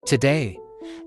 Today,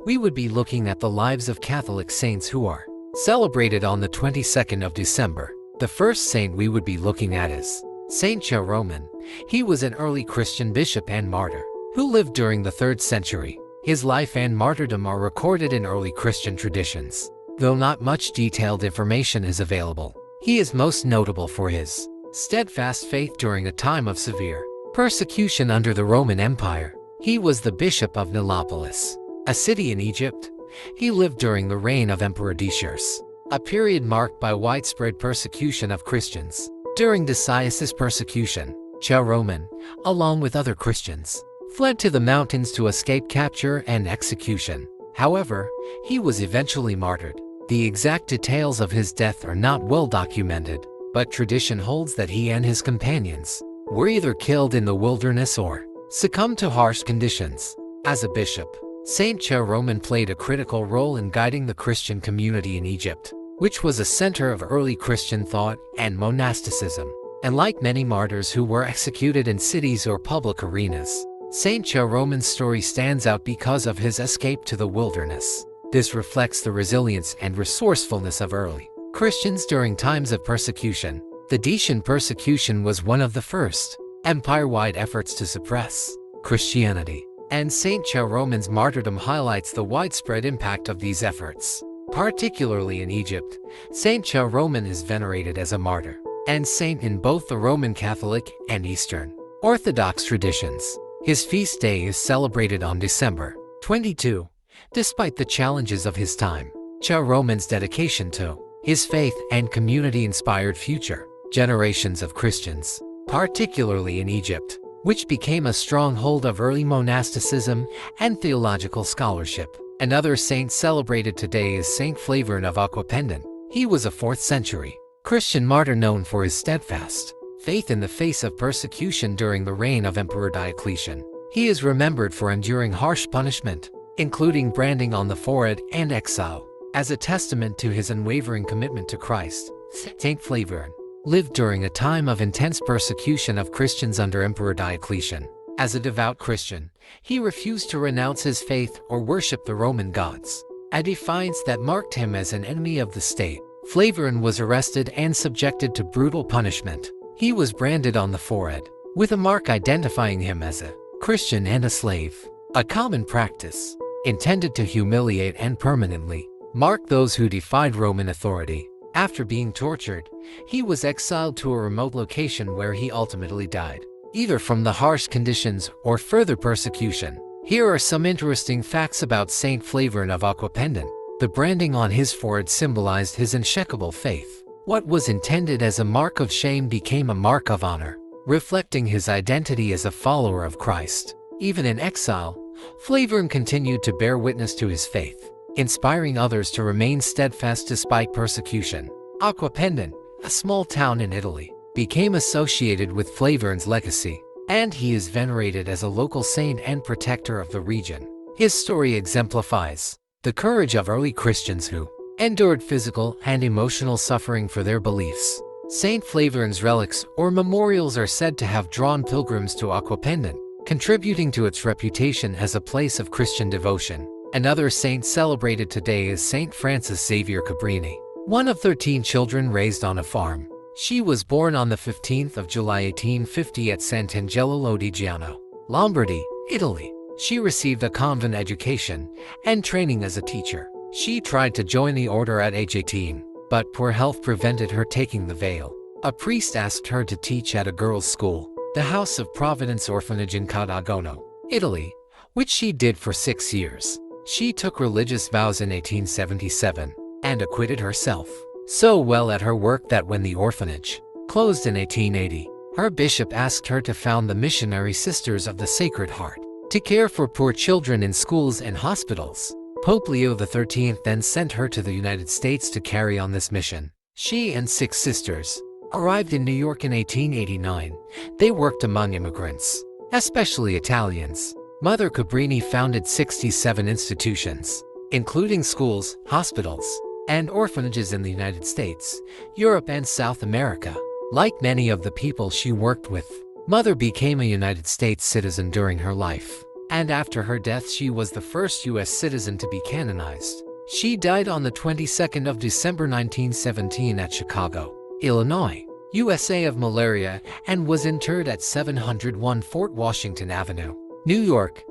we would be looking at the lives of Catholic saints who are celebrated on the 22nd of December. The first saint we would be looking at is Saint Jeromen. He was an early Christian bishop and martyr who lived during the 3rd century. His life and martyrdom are recorded in early Christian traditions, though not much detailed information is available. He is most notable for his steadfast faith during a time of severe persecution under the Roman Empire. He was the bishop of Nilopolis, a city in Egypt. He lived during the reign of Emperor Decius, a period marked by widespread persecution of Christians. During Decius' persecution, Jeromen, along with other Christians, fled to the mountains to escape capture and execution. However, he was eventually martyred. The exact details of his death are not well documented, but tradition holds that he and his companions were either killed in the wilderness or succumbed to harsh conditions. As a bishop, Saint Jeromen played a critical role in guiding the Christian community in Egypt, which was a center of early Christian thought and monasticism. And like many martyrs who were executed in cities or public arenas, Saint Jeromen's story stands out because of his escape to the wilderness. This reflects the resilience and resourcefulness of early Christians during times of persecution. The Decian persecution was one of the first empire-wide efforts to suppress Christianity, and Saint Jeromen's martyrdom highlights the widespread impact of these efforts. Particularly in Egypt, Saint Jeromen is venerated as a martyr and saint in both the Roman Catholic and Eastern Orthodox traditions. His feast day is celebrated on December 22. Despite the challenges of his time, Jeromen's dedication to his faith and community inspired future generations of Christians, particularly in Egypt, which became a stronghold of early monasticism and theological scholarship. Another saint celebrated today is Saint Flavian of Aquapendon. He was a 4th century Christian martyr known for his steadfast faith in the face of persecution during the reign of Emperor Diocletian. He is remembered for enduring harsh punishment, including branding on the forehead and exile. As a testament to his unwavering commitment to Christ, Saint Flavian lived during a time of intense persecution of Christians under Emperor Diocletian. As a devout Christian, he refused to renounce his faith or worship the Roman gods, a defiance that marked him as an enemy of the state. Flavian was arrested and subjected to brutal punishment. He was branded on the forehead, with a mark identifying him as a Christian and a slave, a common practice intended to humiliate and permanently mark those who defied Roman authority. After being tortured, he was exiled to a remote location where he ultimately died, either from the harsh conditions or further persecution. Here are some interesting facts about Saint Flavian of Aquapendon. The branding on his forehead symbolized his unshakable faith. What was intended as a mark of shame became a mark of honor, reflecting his identity as a follower of Christ. Even in exile, Flavian continued to bear witness to his faith, inspiring others to remain steadfast despite persecution. Aquapendon, a small town in Italy, became associated with Flavian's legacy, and he is venerated as a local saint and protector of the region. His story exemplifies the courage of early Christians who endured physical and emotional suffering for their beliefs. Saint Flavian's relics or memorials are said to have drawn pilgrims to Aquapendon, contributing to its reputation as a place of Christian devotion. Another saint celebrated today is Saint Frances Xavier Cabrini, one of 13 children raised on a farm. She was born on the 15th of July 1850 at Sant'Angelo Lodigiano, Lombardy, Italy. She received a convent education and training as a teacher. She tried to join the order at age 18, but poor health prevented her taking the veil. A priest asked her to teach at a girls' school, the House of Providence Orphanage in Codagono, Italy, which she did for 6 years. She took religious vows in 1877 and acquitted herself so well at her work that when the orphanage closed in 1880, her bishop asked her to found the Missionary Sisters of the Sacred Heart to care for poor children in schools and hospitals. Pope Leo XIII then sent her to the United States to carry on this mission. She and 6 sisters arrived in New York in 1889. They worked among immigrants, especially Italians. Mother Cabrini founded 67 institutions, including schools, hospitals, and orphanages in the United States, Europe, and South America. Like many of the people she worked with, Mother became a United States citizen during her life, and after her death she was the first U.S. citizen to be canonized. She died on the 22nd of December 1917 at Chicago, Illinois, USA of malaria, and was interred at 701 Fort Washington Avenue, New York,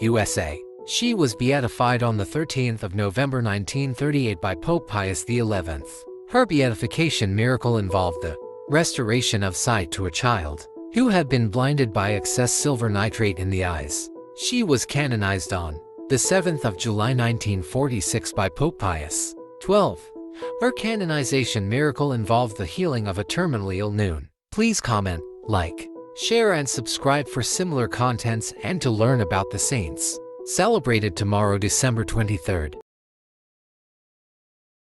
USA. She was beatified on the 13th of November 1938 by Pope Pius XI. Her beatification miracle involved the restoration of sight to a child who had been blinded by excess silver nitrate in the eyes. She was canonized on the 7th of July 1946 by Pope Pius XII. Her canonization miracle involved the healing of a terminally ill nun. Please comment, like, share and subscribe for similar contents and to learn about the saints celebrated tomorrow, December 23rd.